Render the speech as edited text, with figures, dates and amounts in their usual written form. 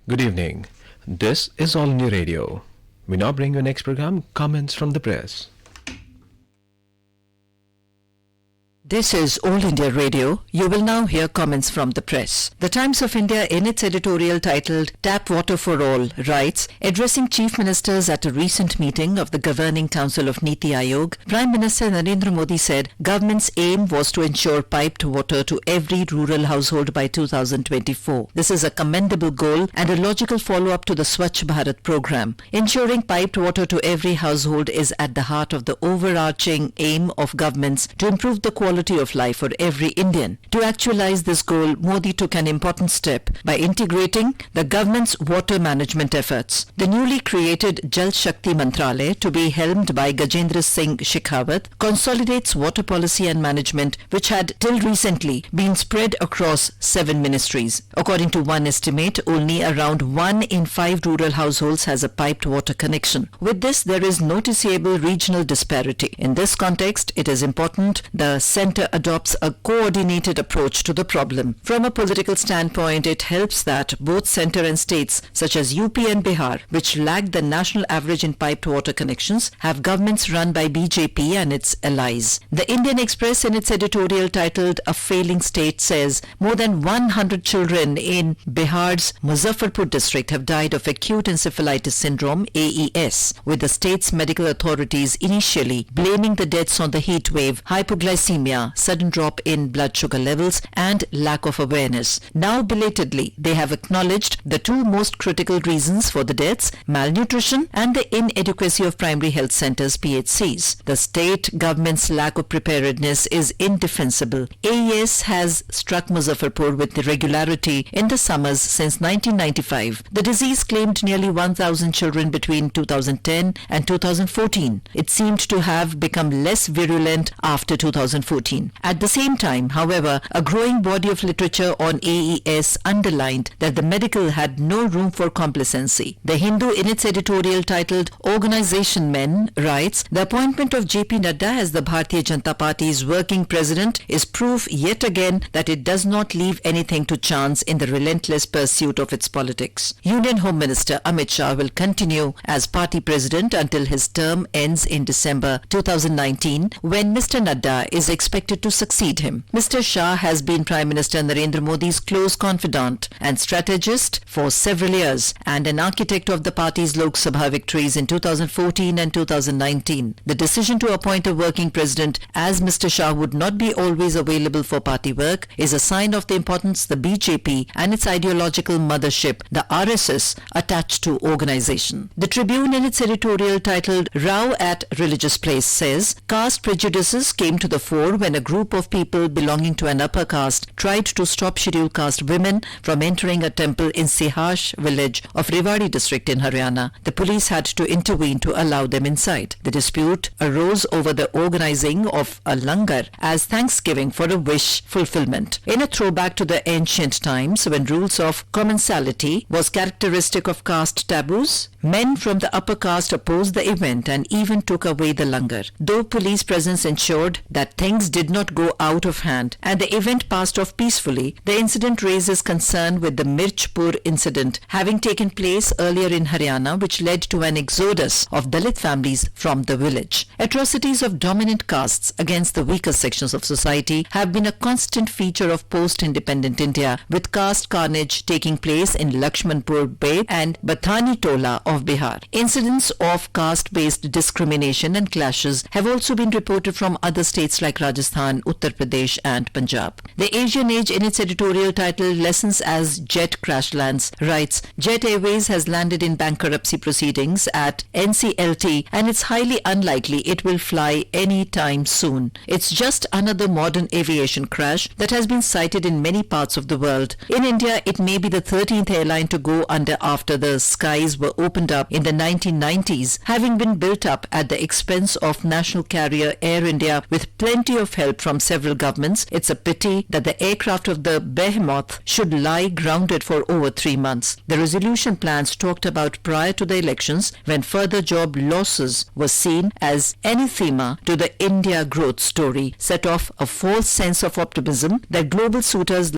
Good evening. This is All India Radio. We now bring you next program, Comments from the Press. This is All India Radio. You will now hear comments from the press. The Times of India, in its editorial titled Tap Water for All, writes, addressing chief ministers at a recent meeting of the Governing Council of Niti Aayog, Prime Minister Narendra Modi said government's aim was to ensure piped water to every rural household by 2024. This is a commendable goal and a logical follow-up to the Swachh Bharat program. Ensuring piped water to every household is at the heart of the overarching aim of governments to improve the quality of life for every Indian. To actualize this goal, Modi took an important step by integrating the government's water management efforts. The newly created Jal Shakti Mantralaya, to be helmed by Gajendra Singh Shekhawat, consolidates water policy and management which had till recently been spread across 7 ministries. According to one estimate, only around 1 in 5 rural households has a piped water connection. With this, there is noticeable regional disparity. In this context, it is important the centre adopts a coordinated approach to the problem. From a political standpoint, it helps that both centre and states such as UP and Bihar, which lag the national average in piped water connections, have governments run by BJP and its allies. The Indian Express, in its editorial titled A Failing State, says more than 100 children in Bihar's Muzaffarpur district have died of acute encephalitis syndrome AES, with the state's medical authorities initially blaming the deaths on the heat wave, hypoglycemia, sudden drop in blood sugar levels and lack of awareness. Now belatedly, they have acknowledged the 2 most critical reasons for the deaths, malnutrition and the inadequacy of primary health centers PHCs. The state government's lack of preparedness is indefensible. AES has struck Muzaffarpur with regularity in the summers since 1995. The disease claimed nearly 1,000 children between 2010 and 2014. It seemed to have become less virulent after 2014. At the same time, however, a growing body of literature on AES underlined that the medical had no room for complacency. The Hindu, in its editorial titled Organization Men, writes, the appointment of JP Nadda as the Bharatiya Janata Party's working president is proof yet again that it does not leave anything to chance in the relentless pursuit of its politics. Union Home Minister Amit Shah will continue as party president until his term ends in December 2019, when Mr. Nadda is expected to succeed him. Mr. Shah has been Prime Minister Narendra Modi's close confidant and strategist for several years and an architect of the party's Lok Sabha victories in 2014 and 2019. The decision to appoint a working president, as Mr. Shah would not be always available for party work, is a sign of the importance the BJP and its ideological mothership, the RSS, attach to organization. The Tribune, in its editorial titled Row at Religious Place, says caste prejudices came to the fore when a group of people belonging to an upper caste tried to stop scheduled caste women from entering a temple in Sihash village of Rewari district in Haryana. The police had to intervene to allow them inside. The dispute arose over the organizing of a langar as thanksgiving for a wish fulfillment. In a throwback to the ancient times when rules of commensality was characteristic of caste taboos, men from the upper caste opposed the event and even took away the langar. Though police presence ensured that things did not go out of hand and the event passed off peacefully, the incident raises concern with the Mirchpur incident having taken place earlier in Haryana, which led to an exodus of Dalit families from the village. Atrocities of dominant castes against the weaker sections of society have been a constant feature of post-independent India, with caste carnage taking place in Lakshmanpur Bed and Bathani Tola of Bihar. Incidents of caste-based discrimination and clashes have also been reported from other states like Rajasthan, Uttar Pradesh and Punjab. The Asian Age, in its editorial titled Lessons as Jet Crash Lands, writes, Jet Airways has landed in bankruptcy proceedings at NCLT and it's highly unlikely it will fly any time soon. It's just another modern aviation crash that has been cited in many parts of the world. In India, it may be the 13th airline to go under after the skies were opened up in the 1990s, having been built up at the expense of national carrier Air India with plenty of help from several governments. It's a pity that the aircraft of the behemoth should lie grounded for over 3 months. The resolution plans talked about prior to the elections, when further job losses were seen as anathema to the India growth story, set off a false sense of optimism that global suitors